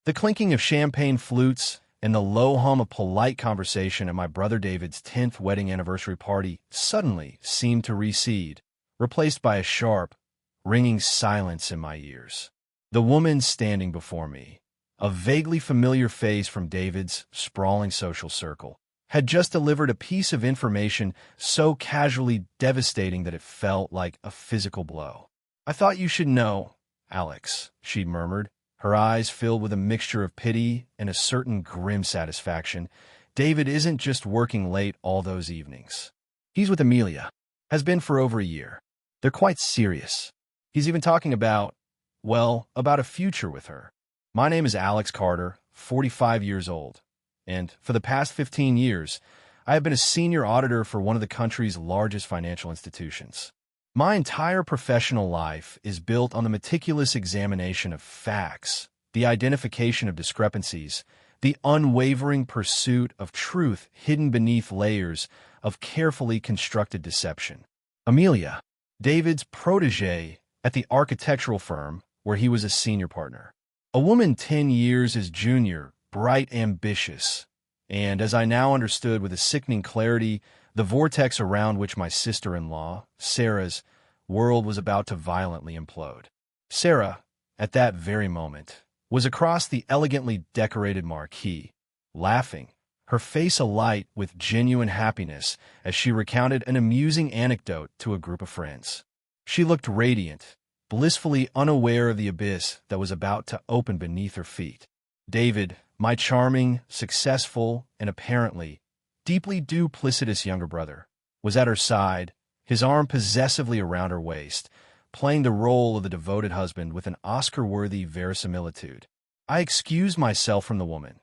The clinking of champagne flutes and the low hum of polite conversation at my brother David's 10th wedding anniversary party suddenly seemed to recede, replaced by a sharp, ringing silence in my ears. The woman standing before me, a vaguely familiar face from David's sprawling social circle, had just delivered a piece of information so casually devastating that it felt like a physical blow. "I thought you should know, Alex," she murmured, her eyes filled with a mixture of pity and a certain grim satisfaction. "David isn't just working late all those evenings. He's with Amelia. Has been for over a year. They're quite serious. He's even talking about a future with her. My name is Alex Carter, 45 years old, and for the past 15 years, I have been a senior auditor for one of the country's largest financial institutions. My entire professional life is built on the meticulous examination of facts, the identification of discrepancies, the unwavering pursuit of truth hidden beneath layers of carefully constructed deception." Amelia, David's protégé at the architectural firm where he was a senior partner. A woman 10 years his junior, bright, ambitious, and, as I now understood with a sickening clarity, the vortex around which my sister-in-law, Sarah's, world was about to violently implode. Sarah, at that very moment, was across the elegantly decorated marquee, laughing, her face alight with genuine happiness as she recounted an amusing anecdote to a group of friends. She looked radiant, blissfully unaware of the abyss that was about to open beneath her feet. David, my charming, successful, and apparently deeply duplicitous younger brother, was at her side, his arm possessively around her waist, playing the role of the devoted husband with an Oscar-worthy verisimilitude. I excused myself from the woman,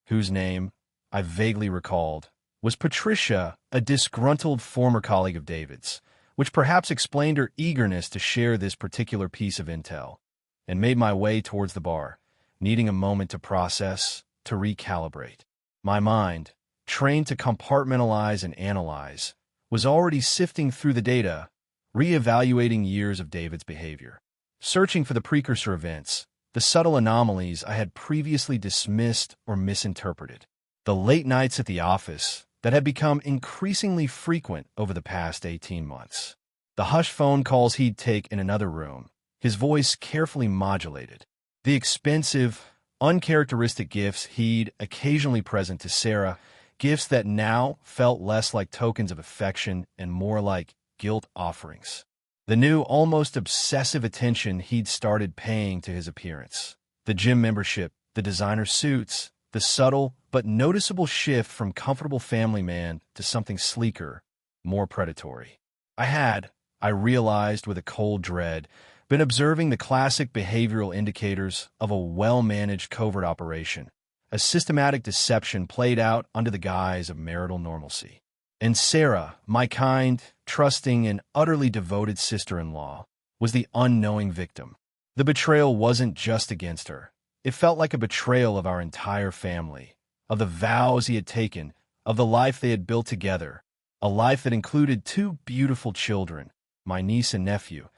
whose name, I vaguely recalled, was Patricia, a disgruntled former colleague of David's, which perhaps explained her eagerness to share this particular piece of intel, and made my way towards the bar, needing a moment to process, to recalibrate. My mind, trained to compartmentalize and analyze, was already sifting through the data, re-evaluating years of David's behavior, searching for the precursor events, the subtle anomalies I had previously dismissed or misinterpreted, the late nights at the office that had become increasingly frequent over the past 18 months, the hushed phone calls he'd take in another room, his voice carefully modulated, the expensive, uncharacteristic gifts he'd occasionally present to Sarah, gifts that now felt less like tokens of affection and more like guilt offerings. The new, almost obsessive attention he'd started paying to his appearance, the gym membership, the designer suits, the subtle but noticeable shift from comfortable family man to something sleeker, more predatory. I realized with a cold dread, been observing the classic behavioral indicators of a well-managed covert operation, a systematic deception played out under the guise of marital normalcy. And Sarah, my kind, trusting, and utterly devoted sister-in-law, was the unknowing victim. The betrayal wasn't just against her. It felt like a betrayal of our entire family, of the vows he had taken, of the life they had built together, a life that included 2 beautiful children, my niece and nephew,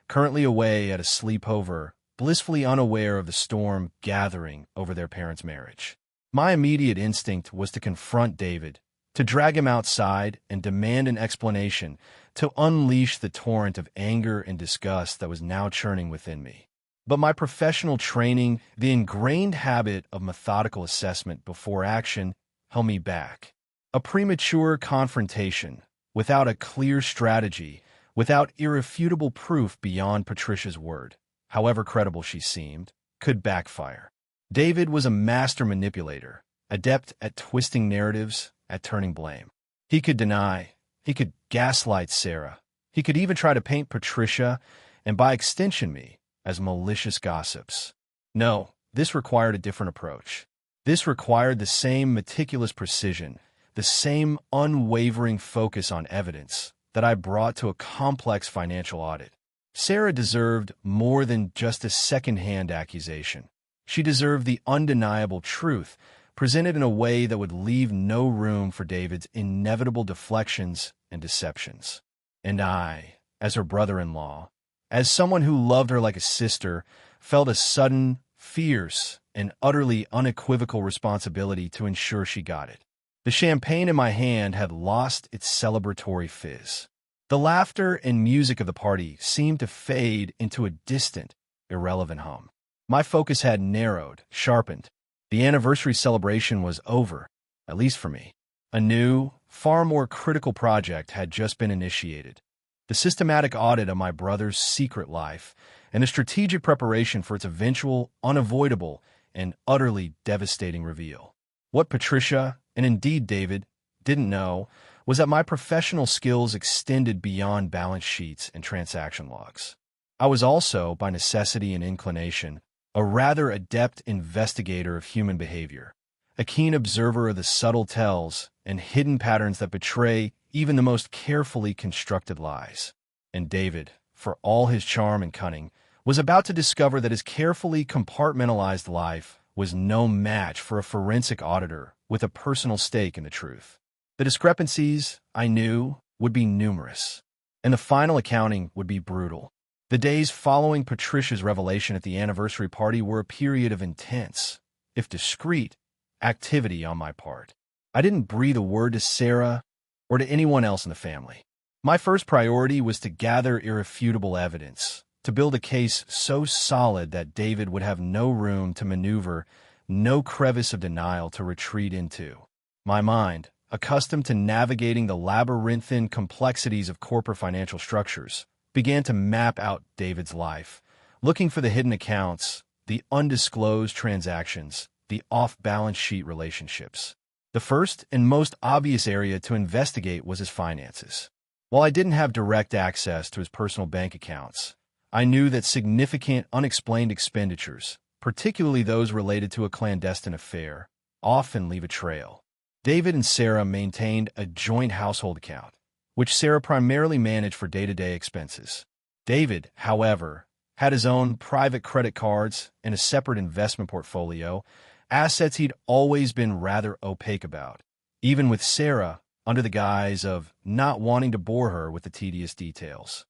currently away at a sleepover, blissfully unaware of the storm gathering over their parents' marriage. My immediate instinct was to confront David, to drag him outside and demand an explanation, to unleash the torrent of anger and disgust that was now churning within me. But my professional training, the ingrained habit of methodical assessment before action, held me back. A premature confrontation, without a clear strategy, without irrefutable proof beyond Patricia's word, however credible she seemed, could backfire. David was a master manipulator, adept at twisting narratives, at turning blame. He could deny, he could gaslight Sarah, he could even try to paint Patricia, and by extension me, as malicious gossips. No, this required a different approach. This required the same meticulous precision, the same unwavering focus on evidence that I brought to a complex financial audit. Sarah deserved more than just a second-hand accusation. She deserved the undeniable truth, presented in a way that would leave no room for David's inevitable deflections and deceptions. And I, as her brother-in-law, as someone who loved her like a sister, felt a sudden, fierce, an utterly unequivocal responsibility to ensure she got it. The champagne in my hand had lost its celebratory fizz. The laughter and music of the party seemed to fade into a distant, irrelevant hum. My focus had narrowed, sharpened. The anniversary celebration was over, at least for me. A new, far more critical project had just been initiated. The systematic audit of my brother's secret life and the strategic preparation for its eventual, unavoidable, and utterly devastating reveal. What Patricia, and indeed David, didn't know was that my professional skills extended beyond balance sheets and transaction logs. I was also, by necessity and inclination, a rather adept investigator of human behavior, a keen observer of the subtle tells and hidden patterns that betray even the most carefully constructed lies. And David, for all his charm and cunning, was about to discover that his carefully compartmentalized life was no match for a forensic auditor with a personal stake in the truth. The discrepancies, I knew, would be numerous, and the final accounting would be brutal. The days following Patricia's revelation at the anniversary party were a period of intense, if discreet, activity on my part. I didn't breathe a word to Sarah or to anyone else in the family. My first priority was to gather irrefutable evidence, to build a case so solid that David would have no room to maneuver, no crevice of denial to retreat into. My mind, accustomed to navigating the labyrinthine complexities of corporate financial structures, began to map out David's life, looking for the hidden accounts, the undisclosed transactions, the off-balance sheet relationships. The first and most obvious area to investigate was his finances. While I didn't have direct access to his personal bank accounts, I knew that significant unexplained expenditures, particularly those related to a clandestine affair, often leave a trail. David and Sarah maintained a joint household account, which Sarah primarily managed for day-to-day expenses. David, however, had his own private credit cards and a separate investment portfolio, assets he'd always been rather opaque about, even with Sarah under the guise of not wanting to bore her with the tedious details.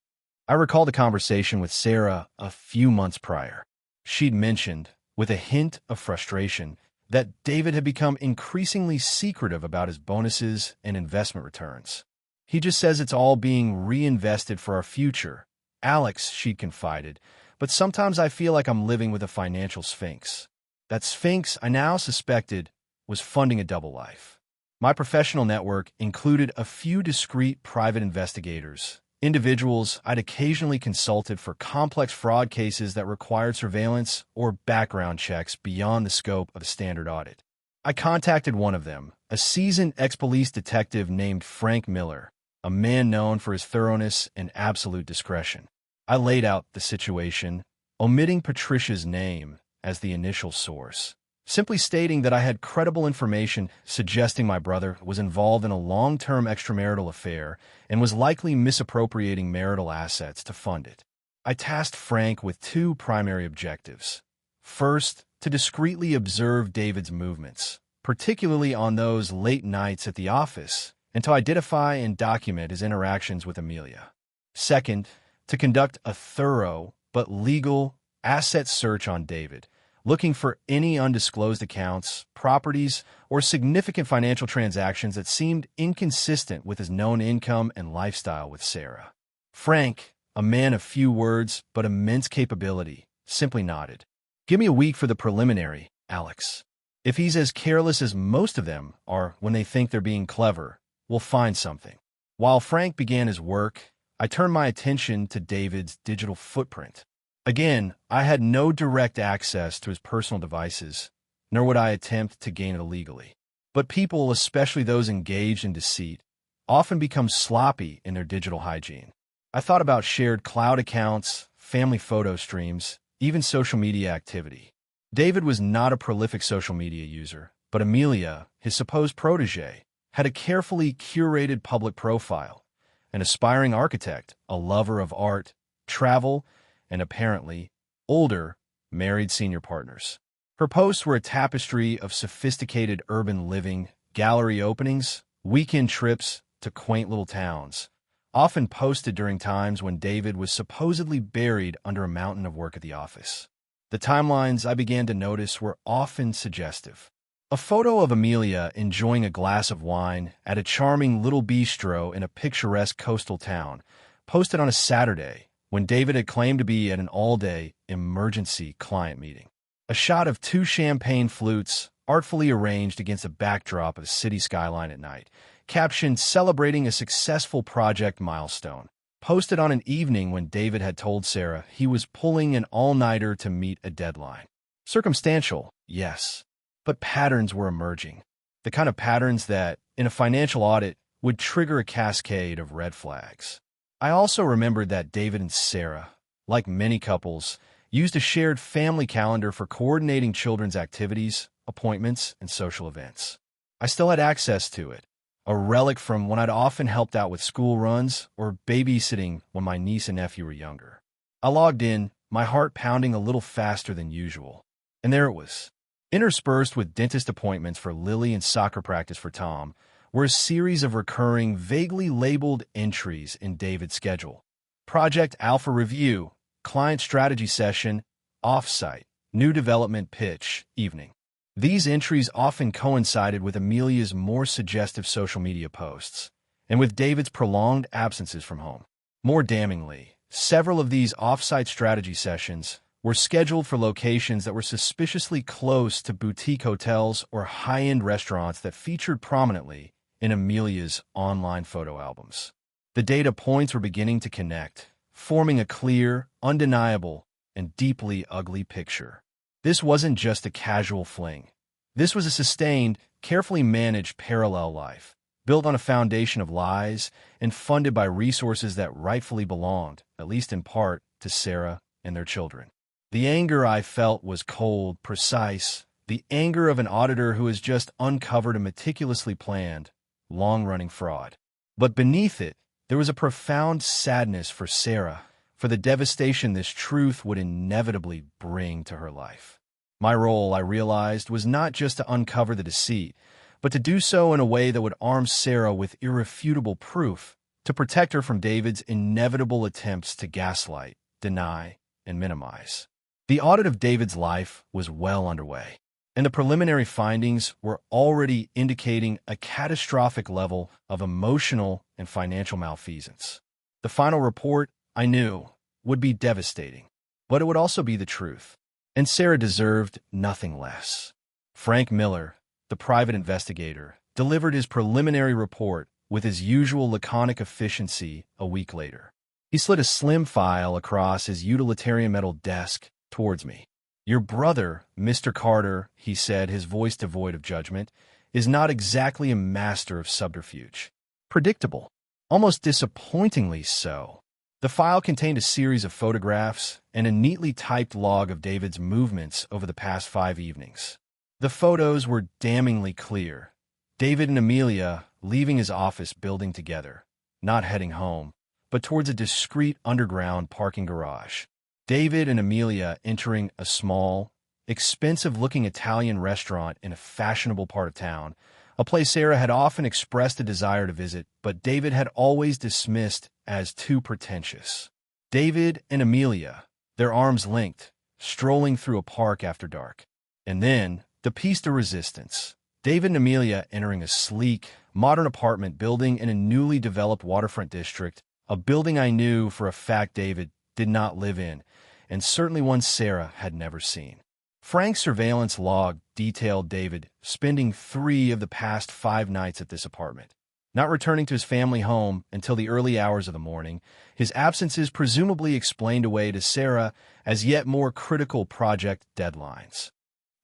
I recall the conversation with Sarah a few months prior. She'd mentioned, with a hint of frustration, that David had become increasingly secretive about his bonuses and investment returns. He just says it's all being reinvested for our future. Alex, she'd confided, but sometimes I feel like I'm living with a financial sphinx. That sphinx, I now suspected, was funding a double life. My professional network included a few discreet private investigators, individuals I'd occasionally consulted for complex fraud cases that required surveillance or background checks beyond the scope of a standard audit. I contacted one of them, a seasoned ex-police detective named Frank Miller, a man known for his thoroughness and absolute discretion. I laid out the situation, omitting Patricia's name as the initial source, simply stating that I had credible information suggesting my brother was involved in a long-term extramarital affair and was likely misappropriating marital assets to fund it. I tasked Frank with two primary objectives. First, to discreetly observe David's movements, particularly on those late nights at the office, and to identify and document his interactions with Amelia. Second, to conduct a thorough but legal asset search on David, looking for any undisclosed accounts, properties, or significant financial transactions that seemed inconsistent with his known income and lifestyle with Sarah. Frank, a man of few words but immense capability, simply nodded. "Give me a week for the preliminary, Alex. If he's as careless as most of them are when they think they're being clever, we'll find something." While Frank began his work, I turned my attention to David's digital footprint. Again, I had no direct access to his personal devices, nor would I attempt to gain it illegally. But people, especially those engaged in deceit, often become sloppy in their digital hygiene. I thought about shared cloud accounts, family photo streams, even social media activity. David was not a prolific social media user, but Amelia, his supposed protege, had a carefully curated public profile, an aspiring architect, a lover of art, travel, and apparently, older, married senior partners. Her posts were a tapestry of sophisticated urban living, gallery openings, weekend trips to quaint little towns, often posted during times when David was supposedly buried under a mountain of work at the office. The timelines I began to notice were often suggestive. A photo of Amelia enjoying a glass of wine at a charming little bistro in a picturesque coastal town, posted on a Saturday when David had claimed to be at an all-day emergency client meeting. A shot of two champagne flutes, artfully arranged against a backdrop of a city skyline at night, captioned "Celebrating a Successful Project Milestone," posted on an evening when David had told Sarah he was pulling an all-nighter to meet a deadline. Circumstantial, yes, but patterns were emerging. The kind of patterns that, in a financial audit, would trigger a cascade of red flags. I also remembered that David and Sarah, like many couples, used a shared family calendar for coordinating children's activities, appointments, and social events. I still had access to it, a relic from when I'd often helped out with school runs or babysitting when my niece and nephew were younger. I logged in, my heart pounding a little faster than usual. And there it was. Interspersed with dentist appointments for Lily and soccer practice for Tom were a series of recurring, vaguely labeled entries in David's schedule. Project Alpha Review, Client Strategy Session, Offsite, New Development Pitch, Evening. These entries often coincided with Amelia's more suggestive social media posts, and with David's prolonged absences from home. More damningly, several of these off-site strategy sessions were scheduled for locations that were suspiciously close to boutique hotels or high-end restaurants that featured prominently in Amelia's online photo albums. The data points were beginning to connect, forming a clear, undeniable, and deeply ugly picture. This wasn't just a casual fling. This was a sustained, carefully managed parallel life, built on a foundation of lies and funded by resources that rightfully belonged, at least in part, to Sarah and their children. The anger I felt was cold, precise, the anger of an auditor who has just uncovered a meticulously planned, long-running fraud. But beneath it, there was a profound sadness for Sarah, for the devastation this truth would inevitably bring to her life. My role, I realized, was not just to uncover the deceit, but to do so in a way that would arm Sarah with irrefutable proof, to protect her from David's inevitable attempts to gaslight, deny, and minimize. The audit of David's life was well underway, and the preliminary findings were already indicating a catastrophic level of emotional and financial malfeasance. The final report, I knew, would be devastating, but it would also be the truth. And Sarah deserved nothing less. Frank Miller, the private investigator, delivered his preliminary report with his usual laconic efficiency a week later. He slid a slim file across his utilitarian metal desk towards me. "Your brother, Mr. Carter," he said, his voice devoid of judgment, "is not exactly a master of subterfuge. Predictable. Almost disappointingly so." The file contained a series of photographs and a neatly typed log of David's movements over the past 5 evenings. The photos were damningly clear. David and Amelia leaving his office building together, not heading home, but towards a discreet underground parking garage. David and Amelia entering a small, expensive-looking Italian restaurant in a fashionable part of town, a place Sarah had often expressed a desire to visit, but David had always dismissed as too pretentious. David and Amelia, their arms linked, strolling through a park after dark. And then, the piece de resistance, David and Amelia entering a sleek, modern apartment building in a newly developed waterfront district, a building I knew for a fact David did not live in, and certainly one Sarah had never seen. Frank's surveillance log detailed David spending 3 of the past 5 nights at this apartment, not returning to his family home until the early hours of the morning, his absences presumably explained away to Sarah as yet more critical project deadlines.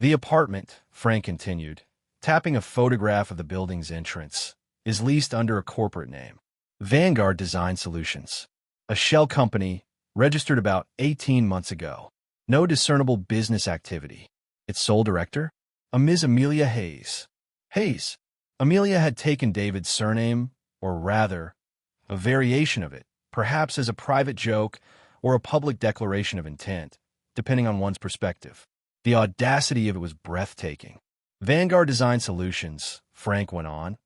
"The apartment," Frank continued, tapping a photograph of the building's entrance, "is leased under a corporate name, Vanguard Design Solutions, a shell company registered about 18 months ago. No discernible business activity. Its sole director? A Ms. Amelia Hayes. Hayes. Amelia had taken David's surname, or rather, a variation of it, perhaps as a private joke or a public declaration of intent, depending on one's perspective. The audacity of it was breathtaking. Vanguard Design Solutions, Frank went on,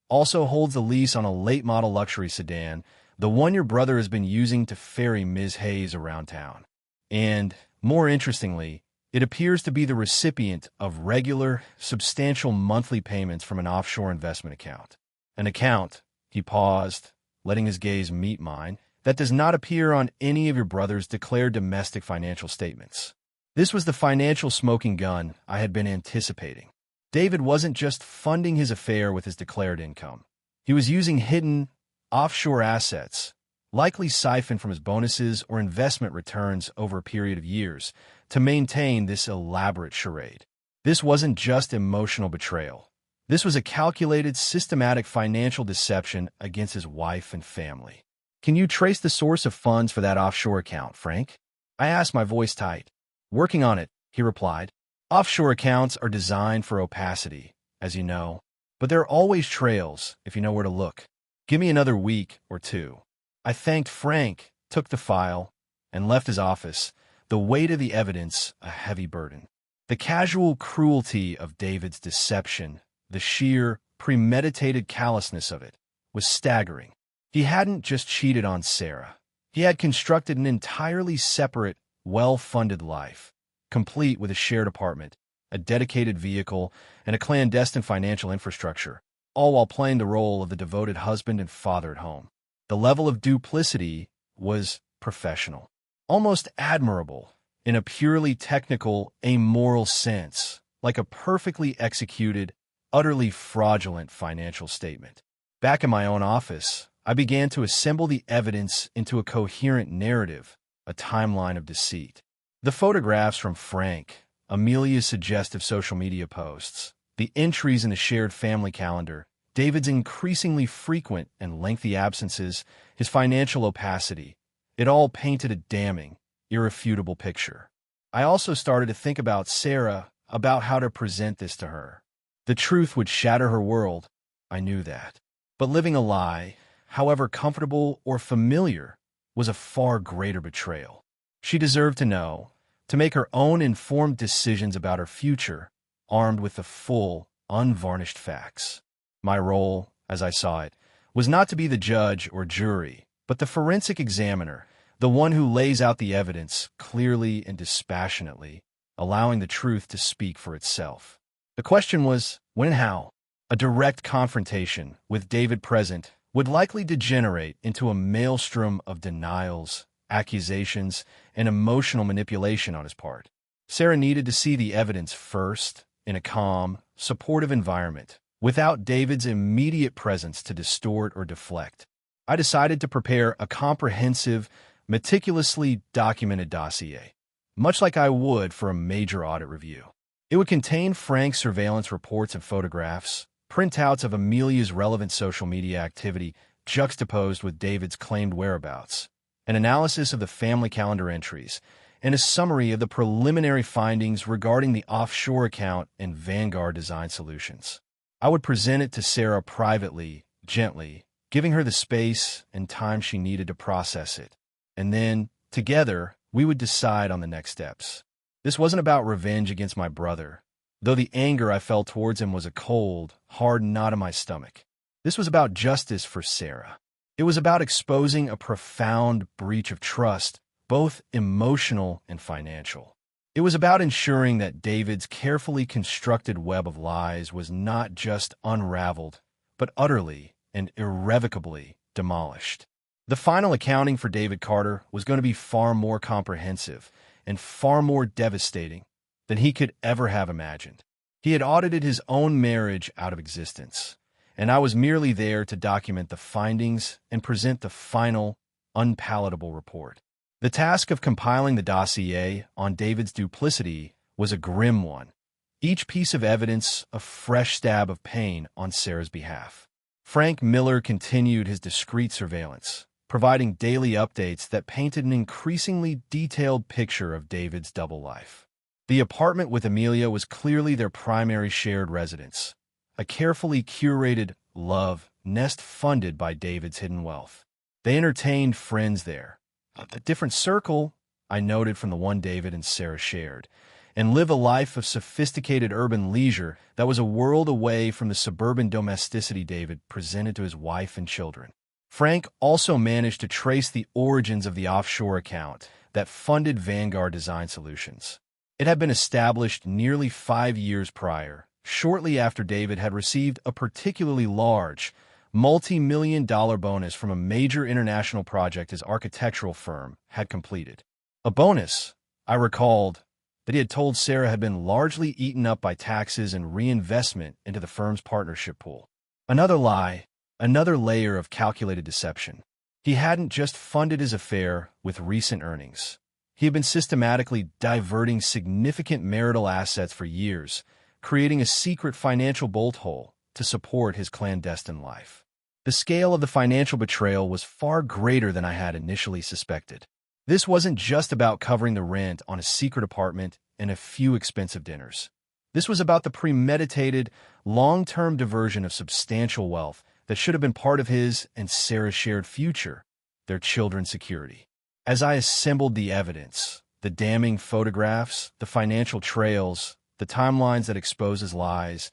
also holds the lease on a late-model luxury sedan, the one your brother has been using to ferry Ms. Hayes around town. And, more interestingly, It appears to be the recipient of regular, substantial monthly payments from an offshore investment account. An account, he paused, letting his gaze meet mine, that does not appear on any of your brother's declared domestic financial statements. This was the financial smoking gun I had been anticipating. David wasn't just funding his affair with his declared income. He was using hidden, offshore assets, likely siphoned from his bonuses or investment returns over a period of years, to maintain this elaborate charade. This wasn't just emotional betrayal. This was a calculated, systematic financial deception against his wife and family. "Can you trace the source of funds for that offshore account, Frank?" I asked, my voice tight. "Working on it," he replied. "Offshore accounts are designed for opacity, as you know, but there are always trails if you know where to look. Give me another week or two." I thanked Frank, took the file, and left his office, the weight of the evidence a heavy burden. The casual cruelty of David's deception, the sheer, premeditated callousness of it, was staggering. He hadn't just cheated on Sarah. He had constructed an entirely separate, well-funded life, complete with a shared apartment, a dedicated vehicle, and a clandestine financial infrastructure, all while playing the role of the devoted husband and father at home. The level of duplicity was professional, almost admirable, in a purely technical, amoral sense, like a perfectly executed, utterly fraudulent financial statement. Back in my own office, I began to assemble the evidence into a coherent narrative, a timeline of deceit. The photographs from Frank, Amelia's suggestive social media posts, the entries in the shared family calendar, David's increasingly frequent and lengthy absences, his financial opacity, it all painted a damning, irrefutable picture. I also started to think about Sarah, about how to present this to her. The truth would shatter her world, I knew that. But living a lie, however comfortable or familiar, was a far greater betrayal. She deserved to know, to make her own informed decisions about her future, armed with the full, unvarnished facts. My role, as I saw it, was not to be the judge or jury, but the forensic examiner, the one who lays out the evidence clearly and dispassionately, allowing the truth to speak for itself. The question was, when and how? A direct confrontation, with David present, would likely degenerate into a maelstrom of denials, accusations, and emotional manipulation on his part. Sarah needed to see the evidence first, in a calm, supportive environment, without David's immediate presence to distort or deflect. I decided to prepare a comprehensive, meticulously documented dossier, much like I would for a major audit review. It would contain Frank's surveillance reports and photographs, printouts of Amelia's relevant social media activity juxtaposed with David's claimed whereabouts, an analysis of the family calendar entries, and a summary of the preliminary findings regarding the offshore account and Vanguard Design Solutions. I would present it to Sarah privately, gently, giving her the space and time she needed to process it. And then, together, we would decide on the next steps. This wasn't about revenge against my brother, though the anger I felt towards him was a cold, hard knot in my stomach. This was about justice for Sarah. It was about exposing a profound breach of trust, both emotional and financial. It was about ensuring that David's carefully constructed web of lies was not just unraveled, but utterly and irrevocably demolished. The final accounting for David Carter was going to be far more comprehensive and far more devastating than he could ever have imagined. He had audited his own marriage out of existence, and I was merely there to document the findings and present the final, unpalatable report. The task of compiling the dossier on David's duplicity was a grim one, each piece of evidence a fresh stab of pain on Sarah's behalf. Frank Miller continued his discreet surveillance, providing daily updates that painted an increasingly detailed picture of David's double life. The apartment with Amelia was clearly their primary shared residence, a carefully curated love nest funded by David's hidden wealth. They entertained friends there, a different circle, I noted from the one David and Sarah shared, and live a life of sophisticated urban leisure that was a world away from the suburban domesticity David presented to his wife and children. Frank also managed to trace the origins of the offshore account that funded Vanguard Design Solutions. It had been established nearly 5 years prior, shortly after David had received a particularly large, multi-million-dollar bonus from a major international project his architectural firm had completed. A bonus, I recalled, that he had told Sarah had been largely eaten up by taxes and reinvestment into the firm's partnership pool. Another lie, another layer of calculated deception. He hadn't just funded his affair with recent earnings. He had been systematically diverting significant marital assets for years, creating a secret financial bolt hole to support his clandestine life. The scale of the financial betrayal was far greater than I had initially suspected. This wasn't just about covering the rent on a secret apartment and a few expensive dinners. This was about the premeditated, long-term diversion of substantial wealth that should have been part of his and Sarah's shared future, their children's security. As I assembled the evidence, the damning photographs, the financial trails, the timelines that expose his lies,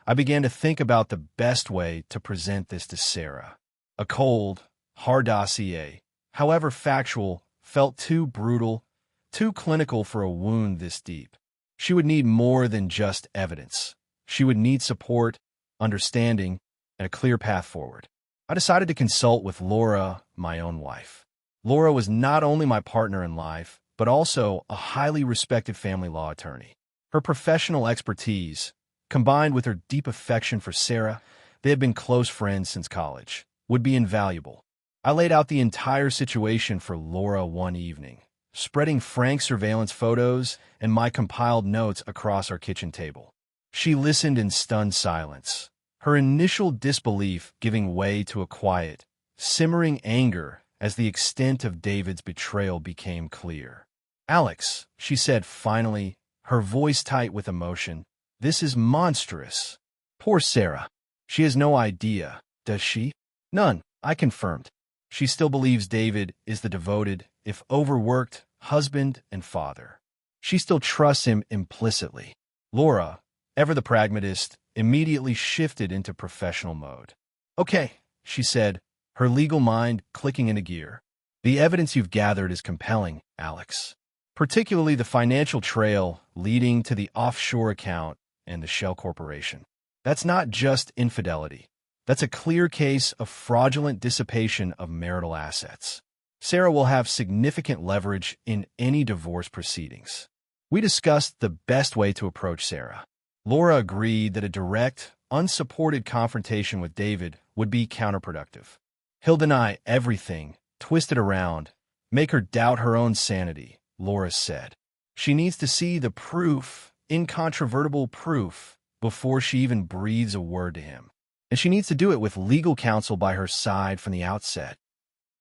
I began to think about the best way to present this to Sarah. A cold, hard dossier, however factual, felt too brutal, too clinical for a wound this deep. She would need more than just evidence. She would need support, understanding, and a clear path forward. I decided to consult with Laura, my own wife. Laura was not only my partner in life, but also a highly respected family law attorney. Her professional expertise, combined with her deep affection for Sarah, they had been close friends since college, would be invaluable. I laid out the entire situation for Laura one evening, spreading frank surveillance photos and my compiled notes across our kitchen table. She listened in stunned silence, her initial disbelief giving way to a quiet, simmering anger as the extent of David's betrayal became clear. "Alex," she said finally, her voice tight with emotion, "this is monstrous. Poor Sarah. She has no idea, does she?" "None," I confirmed. She still believes David is the devoted, if overworked, husband and father. She still trusts him implicitly. Laura, ever the pragmatist, immediately shifted into professional mode. "Okay," she said, her legal mind clicking into gear. "The evidence you've gathered is compelling, Alex. Particularly the financial trail leading to the offshore account and the shell corporation. That's not just infidelity. That's a clear case of fraudulent dissipation of marital assets. Sarah will have significant leverage in any divorce proceedings." We discussed the best way to approach Sarah. Laura agreed that a direct, unsupported confrontation with David would be counterproductive. He'll deny everything, twist it around, make her doubt her own sanity, Laura said. She needs to see the proof, incontrovertible proof, before she even breathes a word to him. And she needs to do it with legal counsel by her side from the outset.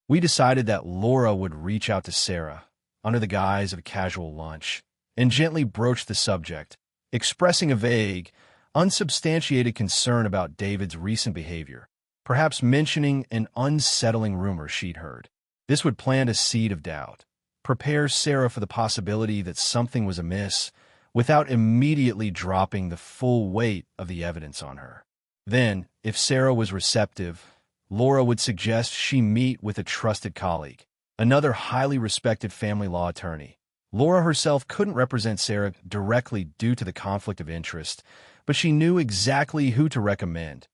We decided that Laura would reach out to Sarah, under the guise of a casual lunch, and gently broach the subject, expressing a vague, unsubstantiated concern about David's recent behavior, perhaps mentioning an unsettling rumor she'd heard. This would plant a seed of doubt, prepare Sarah for the possibility that something was amiss, without immediately dropping the full weight of the evidence on her. Then, if Sarah was receptive, Laura would suggest she meet with a trusted colleague, another highly respected family law attorney. Laura herself couldn't represent Sarah directly due to the conflict of interest, but she knew exactly who to recommend.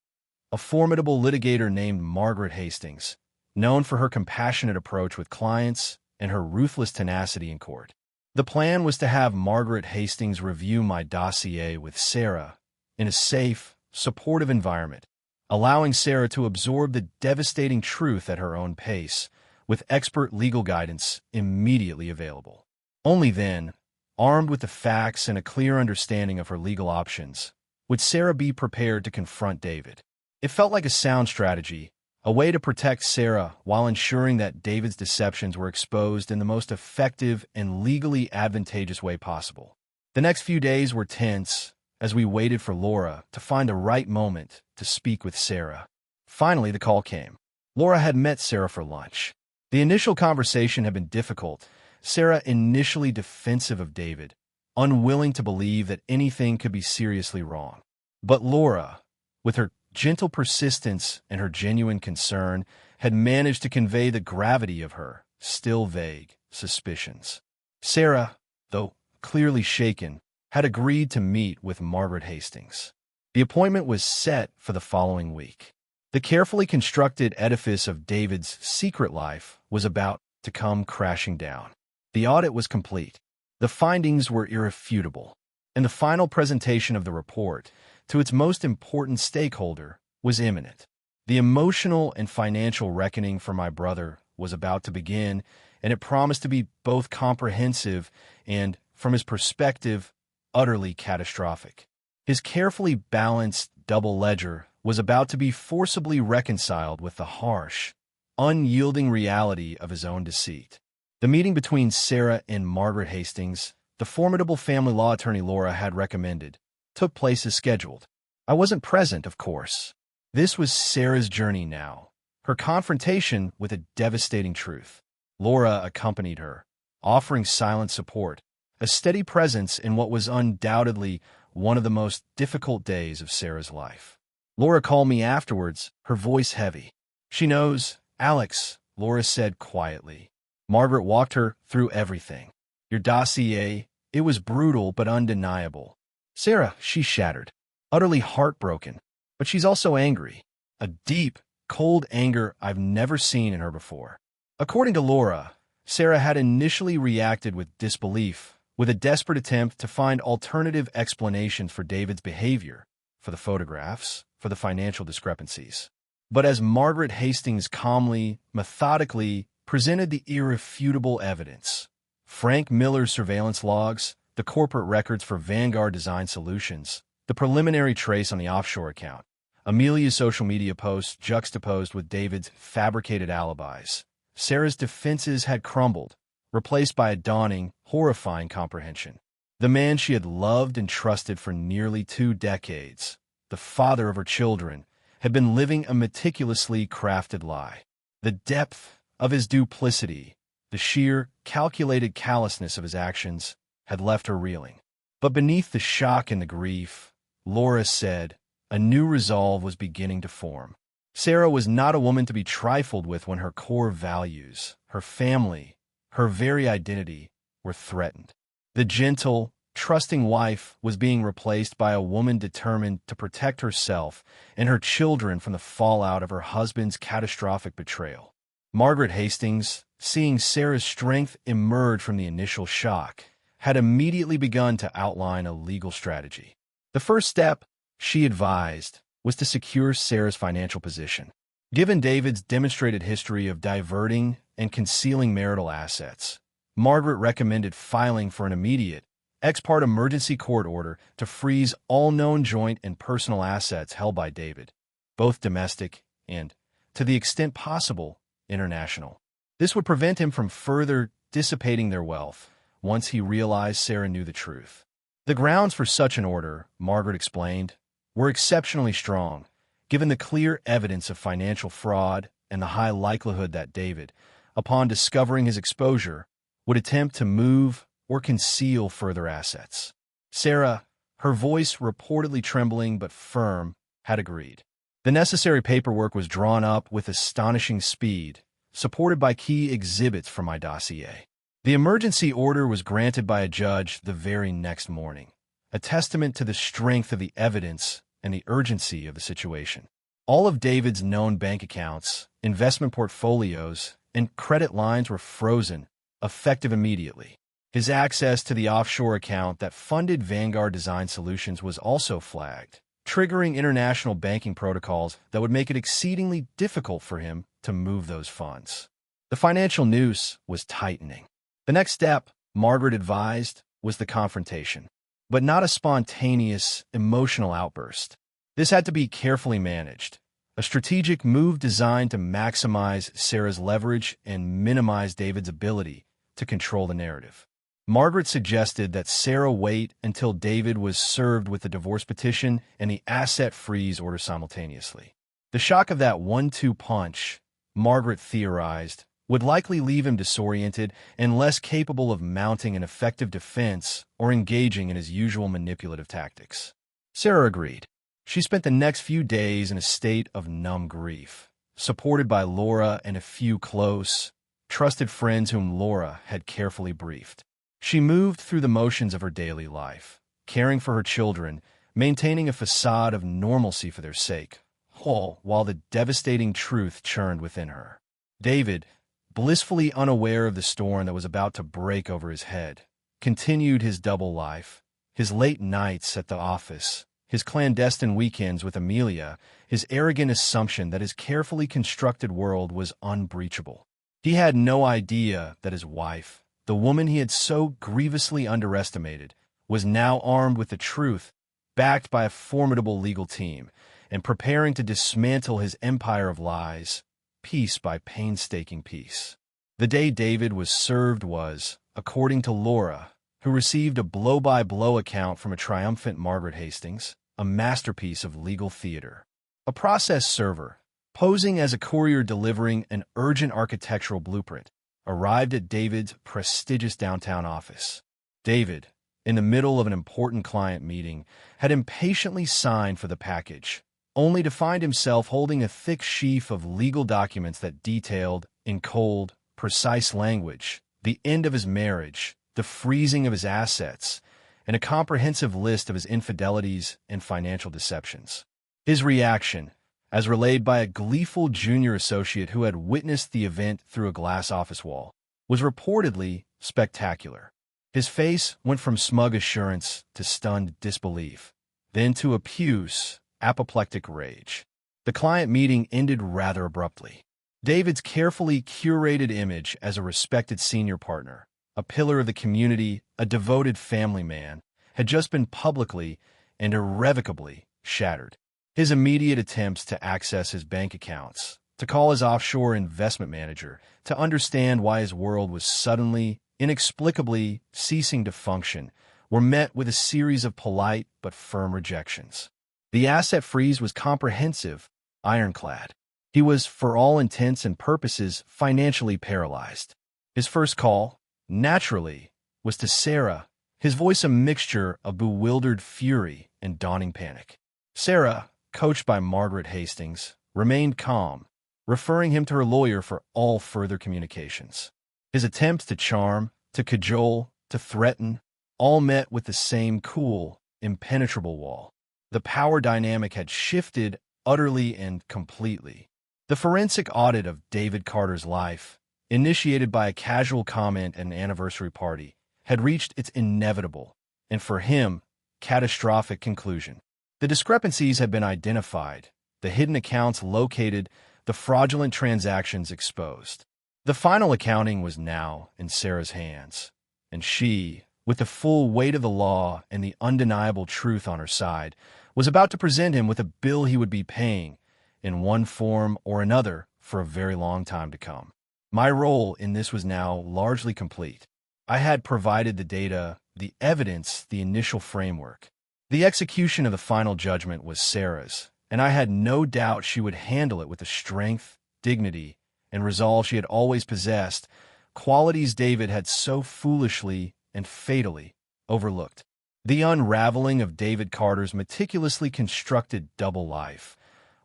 A formidable litigator named Margaret Hastings, known for her compassionate approach with clients and her ruthless tenacity in court. The plan was to have Margaret Hastings review my dossier with Sarah in a safe, supportive environment, allowing Sarah to absorb the devastating truth at her own pace, with expert legal guidance immediately available. Only then, armed with the facts and a clear understanding of her legal options, would Sarah be prepared to confront David. It felt like a sound strategy, a way to protect Sarah while ensuring that David's deceptions were exposed in the most effective and legally advantageous way possible. The next few days were tense as we waited for Laura to find the right moment to speak with Sarah. Finally, the call came. Laura had met Sarah for lunch. The initial conversation had been difficult, Sarah initially defensive of David, unwilling to believe that anything could be seriously wrong. But Laura, with her gentle persistence and her genuine concern, had managed to convey the gravity of her, still vague, suspicions. Sarah, though clearly shaken, had agreed to meet with Margaret Hastings. The appointment was set for the following week. The carefully constructed edifice of David's secret life was about to come crashing down. The audit was complete. The findings were irrefutable, and the final presentation of the report to its most important stakeholder was imminent. The emotional and financial reckoning for my brother was about to begin, and it promised to be both comprehensive and, from his perspective, utterly catastrophic. His carefully balanced double ledger was about to be forcibly reconciled with the harsh, unyielding reality of his own deceit. The meeting between Sarah and Margaret Hastings, the formidable family law attorney Laura had recommended, took place as scheduled. I wasn't present, of course. This was Sarah's journey now, her confrontation with a devastating truth. Laura accompanied her, offering silent support, a steady presence in what was undoubtedly one of the most difficult days of Sarah's life. Laura called me afterwards, her voice heavy. "She knows, Alex," Laura said quietly. Margaret walked her through everything. "Your dossier, it was brutal but undeniable." "Sarah," she shattered, utterly heartbroken. But she's also angry. A deep, cold anger I've never seen in her before. According to Laura, Sarah had initially reacted with disbelief, with a desperate attempt to find alternative explanations for David's behavior, for the photographs, for the financial discrepancies. But as Margaret Hastings calmly, methodically presented the irrefutable evidence, Frank Miller's surveillance logs, the corporate records for Vanguard Design Solutions, the preliminary trace on the offshore account, Amelia's social media posts juxtaposed with David's fabricated alibis, Sarah's defenses had crumbled, replaced by a dawning, horrifying comprehension. The man she had loved and trusted for nearly 2 decades, the father of her children, had been living a meticulously crafted lie. The depth of his duplicity, the sheer, calculated callousness of his actions, had left her reeling. But beneath the shock and the grief, Laura said, a new resolve was beginning to form. Sarah was not a woman to be trifled with when her core values, her family, her very identity, were threatened. The gentle, trusting wife was being replaced by a woman determined to protect herself and her children from the fallout of her husband's catastrophic betrayal. Margaret Hastings, seeing Sarah's strength emerge from the initial shock, had immediately begun to outline a legal strategy. The first step, she advised, was to secure Sarah's financial position. Given David's demonstrated history of diverting and concealing marital assets, Margaret recommended filing for an immediate, ex parte emergency court order to freeze all known joint and personal assets held by David, both domestic and, to the extent possible, international. This would prevent him from further dissipating their wealth once he realized Sarah knew the truth. The grounds for such an order, Margaret explained, were exceptionally strong, given the clear evidence of financial fraud and the high likelihood that David, upon discovering his exposure, would attempt to move or conceal further assets. Sarah, her voice reportedly trembling but firm, had agreed. The necessary paperwork was drawn up with astonishing speed, supported by key exhibits from my dossier. The emergency order was granted by a judge the very next morning, a testament to the strength of the evidence and the urgency of the situation. All of David's known bank accounts, investment portfolios, and credit lines were frozen, effective immediately. His access to the offshore account that funded Vanguard Design Solutions was also flagged, triggering international banking protocols that would make it exceedingly difficult for him to move those funds. The financial noose was tightening. The next step, Margaret advised, was the confrontation, but not a spontaneous, emotional outburst. This had to be carefully managed, a strategic move designed to maximize Sarah's leverage and minimize David's ability to control the narrative. Margaret suggested that Sarah wait until David was served with the divorce petition and the asset freeze order simultaneously. The shock of that 1-2 punch, Margaret theorized, would likely leave him disoriented and less capable of mounting an effective defense or engaging in his usual manipulative tactics. Sarah agreed. She spent the next few days in a state of numb grief, supported by Laura and a few close, trusted friends whom Laura had carefully briefed. She moved through the motions of her daily life, caring for her children, maintaining a facade of normalcy for their sake, all while the devastating truth churned within her. David, blissfully unaware of the storm that was about to break over his head, continued his double life, his late nights at the office, his clandestine weekends with Amelia, his arrogant assumption that his carefully constructed world was unbreachable. He had no idea that his wife, the woman he had so grievously underestimated, was now armed with the truth, backed by a formidable legal team, and preparing to dismantle his empire of lies, piece by painstaking piece. The day David was served was, according to Laura, who received a blow-by-blow account from a triumphant Margaret Hastings, a masterpiece of legal theater. A process server, posing as a courier delivering an urgent architectural blueprint, arrived at David's prestigious downtown office. David, in the middle of an important client meeting, had impatiently signed for the package, only to find himself holding a thick sheaf of legal documents that detailed, in cold, precise language, the end of his marriage, the freezing of his assets, and a comprehensive list of his infidelities and financial deceptions. His reaction, as relayed by a gleeful junior associate who had witnessed the event through a glass office wall, was reportedly spectacular. His face went from smug assurance to stunned disbelief, then to obtuse, apoplectic rage. The client meeting ended rather abruptly. David's carefully curated image as a respected senior partner, a pillar of the community, a devoted family man, had just been publicly and irrevocably shattered. His immediate attempts to access his bank accounts, to call his offshore investment manager, to understand why his world was suddenly, inexplicably ceasing to function, were met with a series of polite but firm rejections. The asset freeze was comprehensive, ironclad. He was, for all intents and purposes, financially paralyzed. His first call, naturally, was to Sarah, his voice a mixture of bewildered fury and dawning panic. Sarah, coached by Margaret Hastings, remained calm, referring him to her lawyer for all further communications. His attempts to charm, to cajole, to threaten, all met with the same cool, impenetrable wall. The power dynamic had shifted utterly and completely. The forensic audit of David Carter's life, initiated by a casual comment at an anniversary party, had reached its inevitable, and for him, catastrophic conclusion. The discrepancies had been identified, the hidden accounts located, the fraudulent transactions exposed. The final accounting was now in Sarah's hands, and she, with the full weight of the law and the undeniable truth on her side, was about to present him with a bill he would be paying, in one form or another, for a very long time to come. My role in this was now largely complete. I had provided the data, the evidence, the initial framework. The execution of the final judgment was Sarah's, and I had no doubt she would handle it with the strength, dignity, and resolve she had always possessed, qualities David had so foolishly and fatally overlooked. The unraveling of David Carter's meticulously constructed double life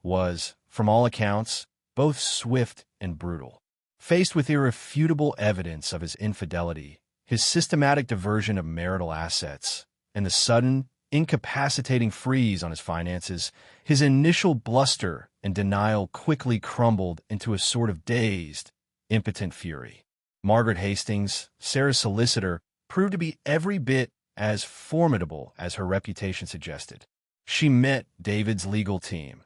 was, from all accounts, both swift and brutal. Faced with irrefutable evidence of his infidelity, his systematic diversion of marital assets, and the sudden, incapacitating freeze on his finances, his initial bluster and denial quickly crumbled into a sort of dazed, impotent fury. Margaret Hastings, Sarah's solicitor, proved to be every bit as formidable as her reputation suggested. She met David's legal team,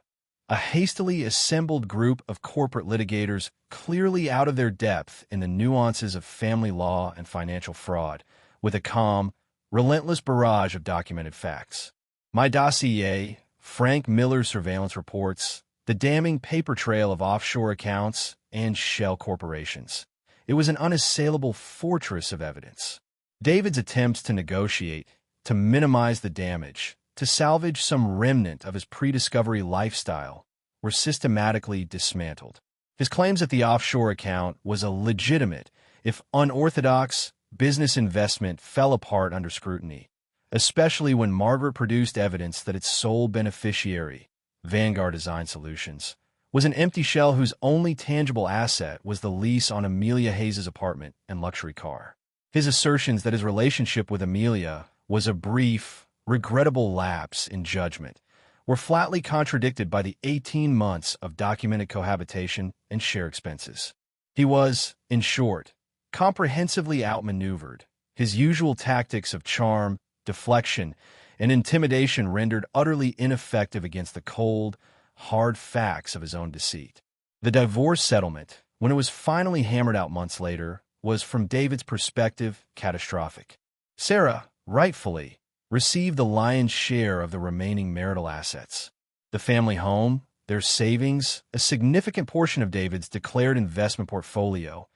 a hastily assembled group of corporate litigators clearly out of their depth in the nuances of family law and financial fraud, with a calm, relentless barrage of documented facts. My dossier, Frank Miller's surveillance reports, the damning paper trail of offshore accounts and shell corporations. It was an unassailable fortress of evidence. David's attempts to negotiate, to minimize the damage, to salvage some remnant of his pre-discovery lifestyle, were systematically dismantled. His claims that the offshore account was a legitimate, if unorthodox, business investment fell apart under scrutiny, especially when Margaret produced evidence that its sole beneficiary, Vanguard Design Solutions, was an empty shell whose only tangible asset was the lease on Amelia Hayes' apartment and luxury car. His assertions that his relationship with Amelia was a brief, regrettable lapse in judgment were flatly contradicted by the 18 months of documented cohabitation and share expenses. He was, in short, comprehensively outmaneuvered, his usual tactics of charm, deflection, and intimidation rendered utterly ineffective against the cold, hard facts of his own deceit. The divorce settlement, when it was finally hammered out months later, was, from David's perspective, catastrophic. Sarah, rightfully, received the lion's share of the remaining marital assets. The family home, their savings, a significant portion of David's declared investment portfolio,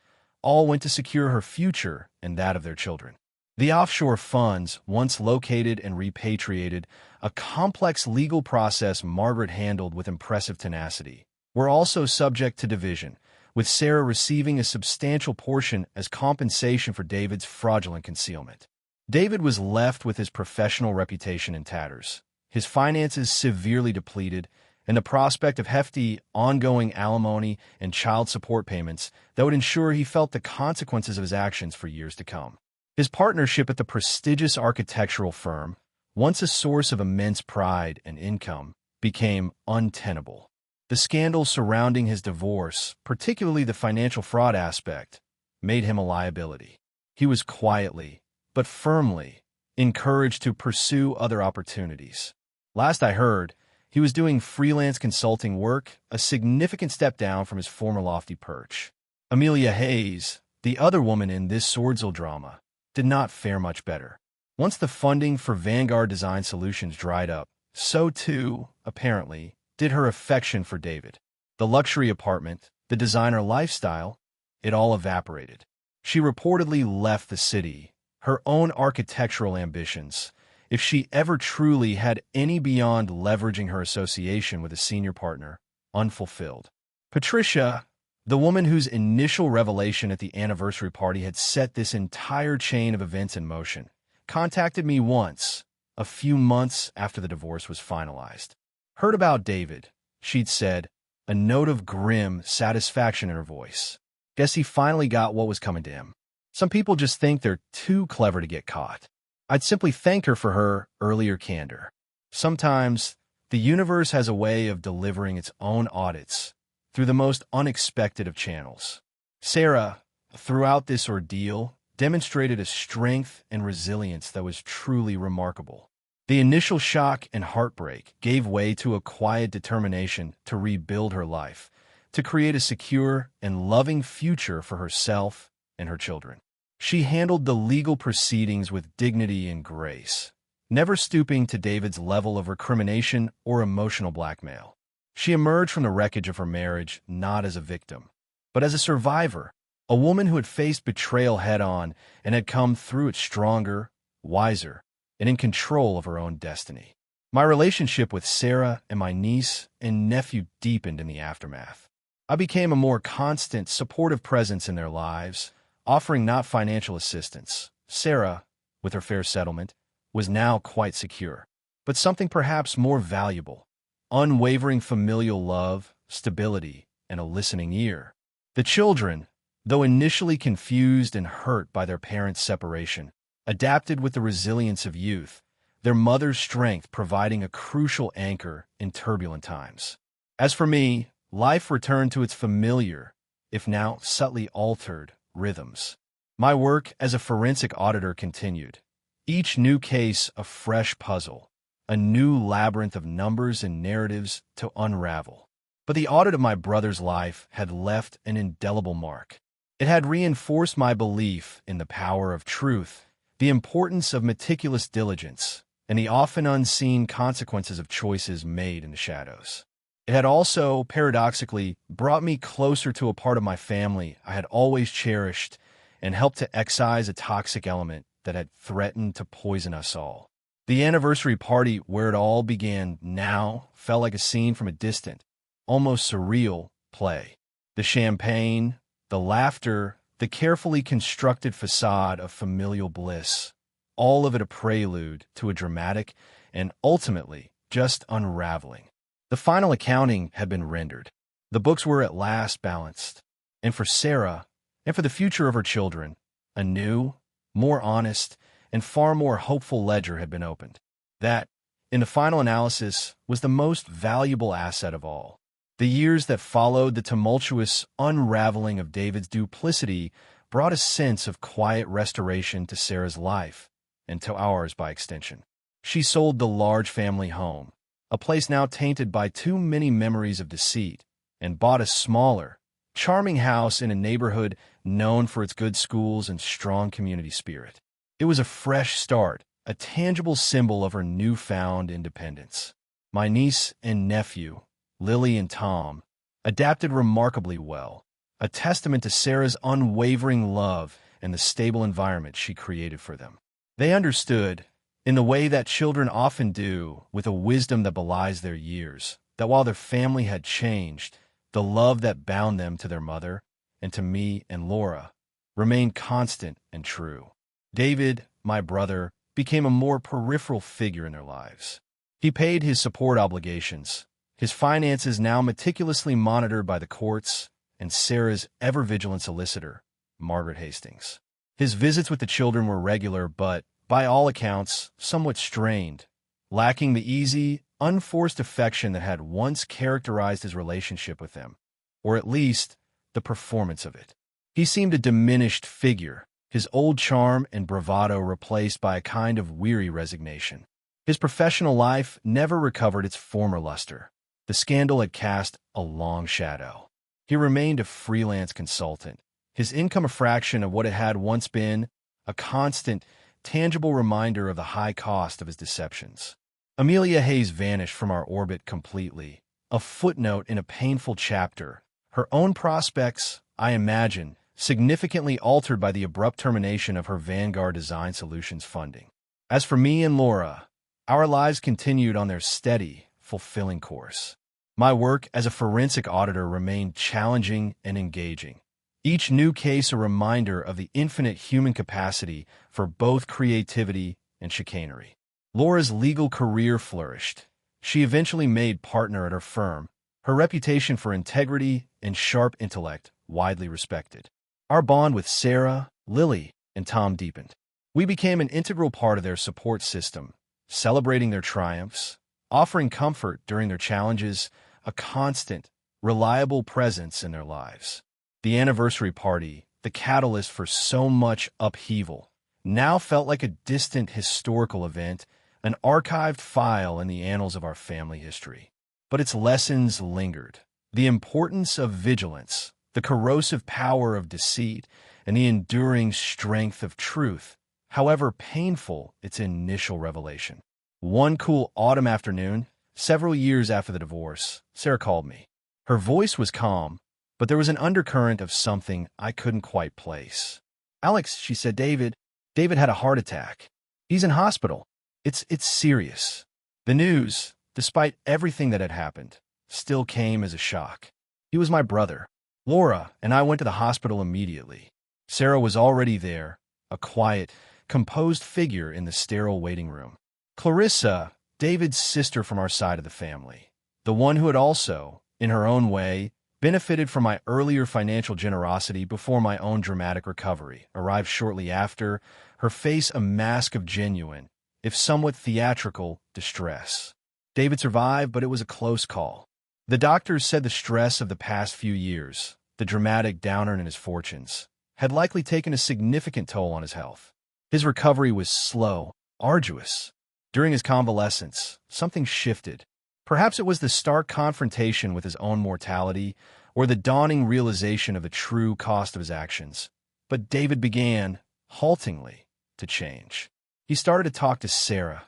all went to secure her future and that of their children. The offshore funds, once located and repatriated, a complex legal process Margaret handled with impressive tenacity, were also subject to division, with Sarah receiving a substantial portion as compensation for David's fraudulent concealment. David was left with his professional reputation in tatters, his finances severely depleted, and the prospect of hefty, ongoing alimony and child support payments that would ensure he felt the consequences of his actions for years to come. His partnership at the prestigious architectural firm, once a source of immense pride and income, became untenable. The scandal surrounding his divorce, particularly the financial fraud aspect, made him a liability. He was quietly, but firmly, encouraged to pursue other opportunities. Last I heard, he was doing freelance consulting work, a significant step down from his former lofty perch. Amelia Hayes, the other woman in this Swordsville drama, did not fare much better. Once the funding for Vanguard Design Solutions dried up, so too, apparently, did her affection for David. The luxury apartment, the designer lifestyle, it all evaporated. She reportedly left the city, her own architectural ambitions, if she ever truly had any beyond leveraging her association with a senior partner, unfulfilled. Patricia, the woman whose initial revelation at the anniversary party had set this entire chain of events in motion, contacted me once, a few months after the divorce was finalized. Heard about David, she'd said, a note of grim satisfaction in her voice. Guess he finally got what was coming to him. Some people just think they're too clever to get caught. I'd simply thank her for her earlier candor. Sometimes, the universe has a way of delivering its own audits through the most unexpected of channels. Sarah, throughout this ordeal, demonstrated a strength and resilience that was truly remarkable. The initial shock and heartbreak gave way to a quiet determination to rebuild her life, to create a secure and loving future for herself and her children. She handled the legal proceedings with dignity and grace, never stooping to David's level of recrimination or emotional blackmail. She emerged from the wreckage of her marriage not as a victim, but as a survivor, a woman who had faced betrayal head-on and had come through it stronger, wiser, and in control of her own destiny. My relationship with Sarah and my niece and nephew deepened in the aftermath. I became a more constant, supportive presence in their lives, offering not financial assistance. Sarah, with her fair settlement, was now quite secure, but something perhaps more valuable: unwavering familial love, stability, and a listening ear. The children, though initially confused and hurt by their parents' separation, adapted with the resilience of youth, their mother's strength providing a crucial anchor in turbulent times. As for me, life returned to its familiar, if now subtly altered, rhythms. My work as a forensic auditor continued, each new case a fresh puzzle, a new labyrinth of numbers and narratives to unravel. But the audit of my brother's life had left an indelible mark. It had reinforced my belief in the power of truth, the importance of meticulous diligence, and the often unseen consequences of choices made in the shadows. It had also, paradoxically, brought me closer to a part of my family I had always cherished and helped to excise a toxic element that had threatened to poison us all. The anniversary party where it all began now felt like a scene from a distant, almost surreal play. The champagne, the laughter, the carefully constructed facade of familial bliss, all of it a prelude to a dramatic and ultimately just unraveling. The final accounting had been rendered. The books were at last balanced. And for Sarah, and for the future of her children, a new, more honest, and far more hopeful ledger had been opened. That, in the final analysis, was the most valuable asset of all. The years that followed the tumultuous unraveling of David's duplicity brought a sense of quiet restoration to Sarah's life, and to ours by extension. She sold the large family home, a place now tainted by too many memories of deceit, and bought a smaller, charming house in a neighborhood known for its good schools and strong community spirit. It was a fresh start, a tangible symbol of her newfound independence. My niece and nephew, Lily and Tom, adapted remarkably well, a testament to Sarah's unwavering love and the stable environment she created for them. They understood, in the way that children often do, with a wisdom that belies their years, that while their family had changed, the love that bound them to their mother, and to me and Laura, remained constant and true. David, my brother, became a more peripheral figure in their lives. He paid his support obligations, his finances now meticulously monitored by the courts and Sarah's ever-vigilant solicitor, Margaret Hastings. His visits with the children were regular but, by all accounts, somewhat strained, lacking the easy, unforced affection that had once characterized his relationship with them, or at least the performance of it. He seemed a diminished figure, his old charm and bravado replaced by a kind of weary resignation. His professional life never recovered its former luster. The scandal had cast a long shadow. He remained a freelance consultant, his income a fraction of what it had once been, a constant, tangible reminder of the high cost of his deceptions. Amelia Hayes vanished from our orbit completely, a footnote in a painful chapter, her own prospects, I imagine, significantly altered by the abrupt termination of her Vanguard Design Solutions funding. As for me and Laura, our lives continued on their steady, fulfilling course. My work as a forensic auditor remained challenging and engaging. Each new case a reminder of the infinite human capacity for both creativity and chicanery. Laura's legal career flourished. She eventually made partner at her firm, her reputation for integrity and sharp intellect widely respected. Our bond with Sarah, Lily, and Tom deepened. We became an integral part of their support system, celebrating their triumphs, offering comfort during their challenges, a constant, reliable presence in their lives. The anniversary party, the catalyst for so much upheaval, now felt like a distant historical event, an archived file in the annals of our family history. But its lessons lingered. The importance of vigilance, the corrosive power of deceit, and the enduring strength of truth, however painful its initial revelation. One cool autumn afternoon, several years after the divorce, Sarah called me. Her voice was calm, but there was an undercurrent of something I couldn't quite place. "Alex," she said, David had a heart attack. He's in hospital. It's serious." The news, despite everything that had happened, still came as a shock. He was my brother. Laura and I went to the hospital immediately. Sarah was already there, a quiet, composed figure in the sterile waiting room. Clarissa, David's sister from our side of the family, the one who had also, in her own way, benefited from my earlier financial generosity before my own dramatic recovery, arrived shortly after, her face a mask of genuine, if somewhat theatrical, distress. David survived, but it was a close call. The doctors said the stress of the past few years, the dramatic downturn in his fortunes, had likely taken a significant toll on his health. His recovery was slow, arduous. During his convalescence, something shifted. Perhaps it was the stark confrontation with his own mortality, or the dawning realization of the true cost of his actions. But David began, haltingly, to change. He started to talk to Sarah,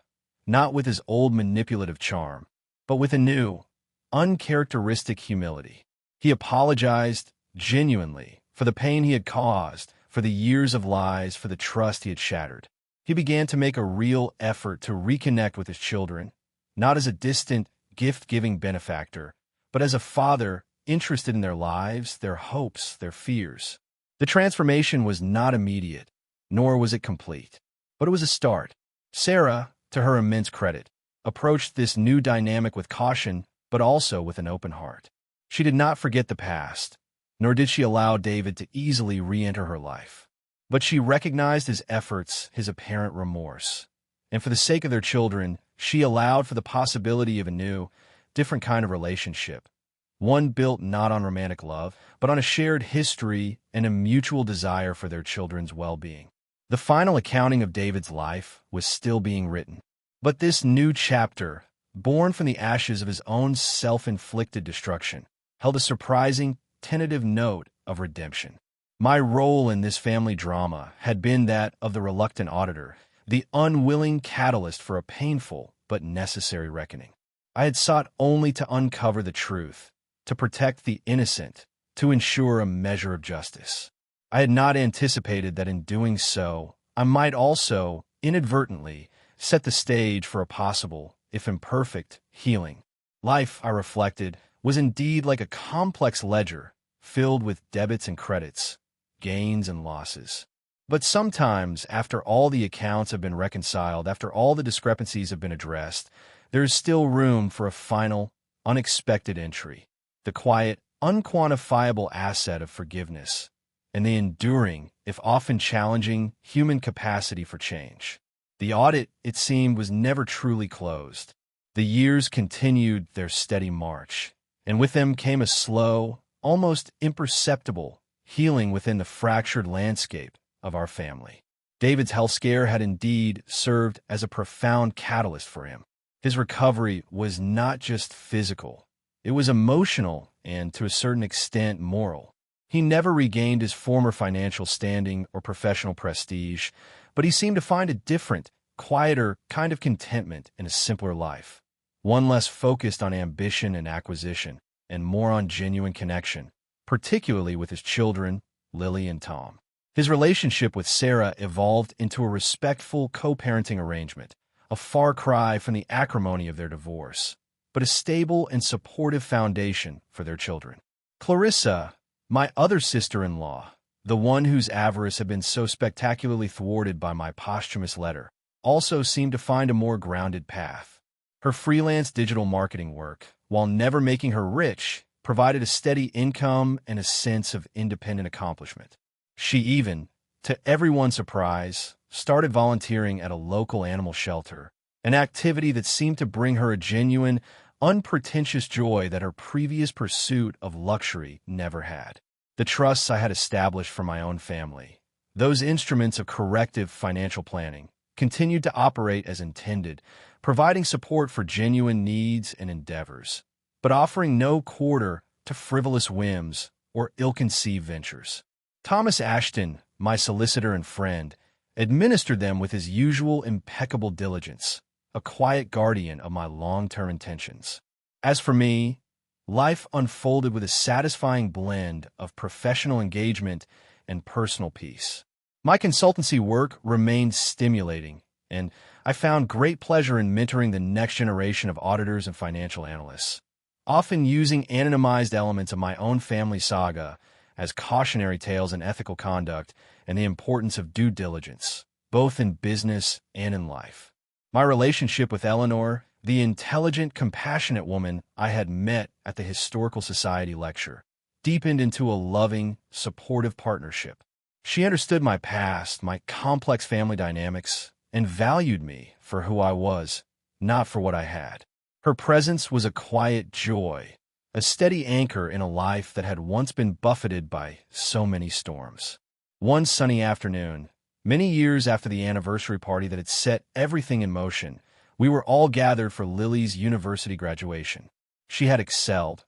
not with his old manipulative charm, but with a new, uncharacteristic humility. He apologized, genuinely, for the pain he had caused, for the years of lies, for the trust he had shattered. He began to make a real effort to reconnect with his children, not as a distant, gift-giving benefactor, but as a father interested in their lives, their hopes, their fears. The transformation was not immediate, nor was it complete, but it was a start. Sarah, to her immense credit, approached this new dynamic with caution, but also with an open heart. She did not forget the past, nor did she allow David to easily re-enter her life. But she recognized his efforts, his apparent remorse. And for the sake of their children, she allowed for the possibility of a new, different kind of relationship. One built not on romantic love, but on a shared history and a mutual desire for their children's well-being. The final accounting of David's life was still being written. But this new chapter, born from the ashes of his own self-inflicted destruction, held a surprising, tentative note of redemption. My role in this family drama had been that of the reluctant auditor, the unwilling catalyst for a painful but necessary reckoning. I had sought only to uncover the truth, to protect the innocent, to ensure a measure of justice. I had not anticipated that in doing so, I might also, inadvertently, set the stage for a possible, if imperfect, healing. Life, I reflected, was indeed like a complex ledger, filled with debits and credits, gains and losses. But sometimes, after all the accounts have been reconciled, after all the discrepancies have been addressed, there is still room for a final, unexpected entry, the quiet, unquantifiable asset of forgiveness, and the enduring, if often challenging, human capacity for change. The audit, it seemed, was never truly closed. The years continued their steady march, and with them came a slow, almost imperceptible, healing within the fractured landscape of our family. David's health scare had indeed served as a profound catalyst for him. His recovery was not just physical, it was emotional and, to a certain extent, moral. He never regained his former financial standing or professional prestige, but he seemed to find a different, quieter kind of contentment in a simpler life, one less focused on ambition and acquisition, and more on genuine connection, particularly with his children, Lily and Tom. His relationship with Sarah evolved into a respectful co-parenting arrangement, a far cry from the acrimony of their divorce, but a stable and supportive foundation for their children. Clarissa, my other sister-in-law, the one whose avarice had been so spectacularly thwarted by my posthumous letter, also seemed to find a more grounded path. Her freelance digital marketing work, while never making her rich, provided a steady income and a sense of independent accomplishment. She even, to everyone's surprise, started volunteering at a local animal shelter, an activity that seemed to bring her a genuine, unpretentious joy that her previous pursuit of luxury never had. The trusts I had established for my own family, those instruments of corrective financial planning, continued to operate as intended, providing support for genuine needs and endeavors, but offering no quarter to frivolous whims or ill-conceived ventures. Thomas Ashton, my solicitor and friend, administered them with his usual impeccable diligence, a quiet guardian of my long-term intentions. As for me, life unfolded with a satisfying blend of professional engagement and personal peace. My consultancy work remained stimulating, and I found great pleasure in mentoring the next generation of auditors and financial analysts, often using anonymized elements of my own family saga as cautionary tales in ethical conduct and the importance of due diligence, both in business and in life. My relationship with Eleanor, the intelligent, compassionate woman I had met at the Historical Society lecture, deepened into a loving, supportive partnership. She understood my past, my complex family dynamics, and valued me for who I was, not for what I had. Her presence was a quiet joy, a steady anchor in a life that had once been buffeted by so many storms. One sunny afternoon, many years after the anniversary party that had set everything in motion, we were all gathered for Lily's university graduation. She had excelled,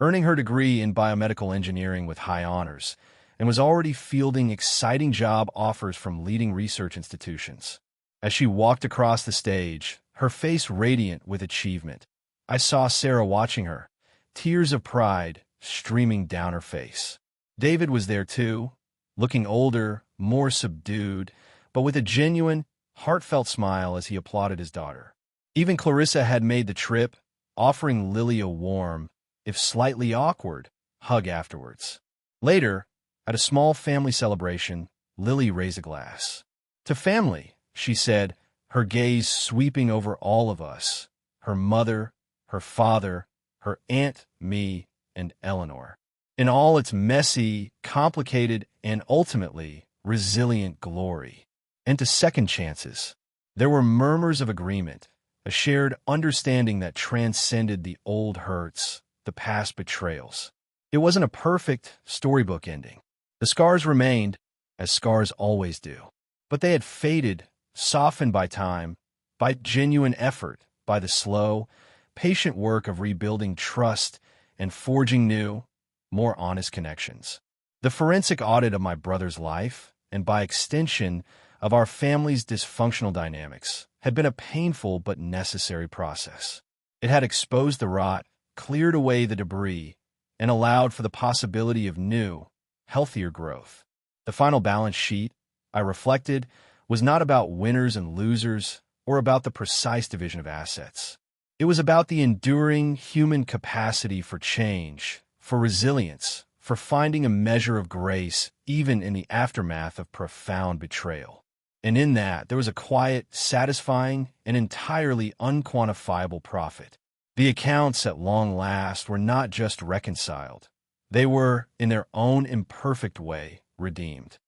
earning her degree in biomedical engineering with high honors, and was already fielding exciting job offers from leading research institutions. As she walked across the stage, her face radiant with achievement, I saw Sarah watching her, tears of pride streaming down her face. David was there too, looking older, more subdued, but with a genuine, heartfelt smile as he applauded his daughter. Even Clarissa had made the trip, offering Lily a warm, if slightly awkward, hug afterwards. Later, at a small family celebration, Lily raised a glass. "To family," she said, her gaze sweeping over all of us, her mother, her father, her aunt, me, and Eleanor. In all its messy, complicated, and ultimately resilient glory, into second chances. There were murmurs of agreement, a shared understanding that transcended the old hurts, the past betrayals. It wasn't a perfect storybook ending. The scars remained, as scars always do. But they had faded, softened by time, by genuine effort, by the slow, patient work of rebuilding trust and forging new, more honest connections. The forensic audit of my brother's life, and by extension of our family's dysfunctional dynamics, had been a painful but necessary process. It had exposed the rot, cleared away the debris, and allowed for the possibility of new, healthier growth. The final balance sheet, I reflected, was not about winners and losers or about the precise division of assets. It was about the enduring human capacity for change, for resilience, for finding a measure of grace even in the aftermath of profound betrayal. And in that, there was a quiet, satisfying, and entirely unquantifiable profit. The accounts at long last were not just reconciled. They were, in their own imperfect way, redeemed.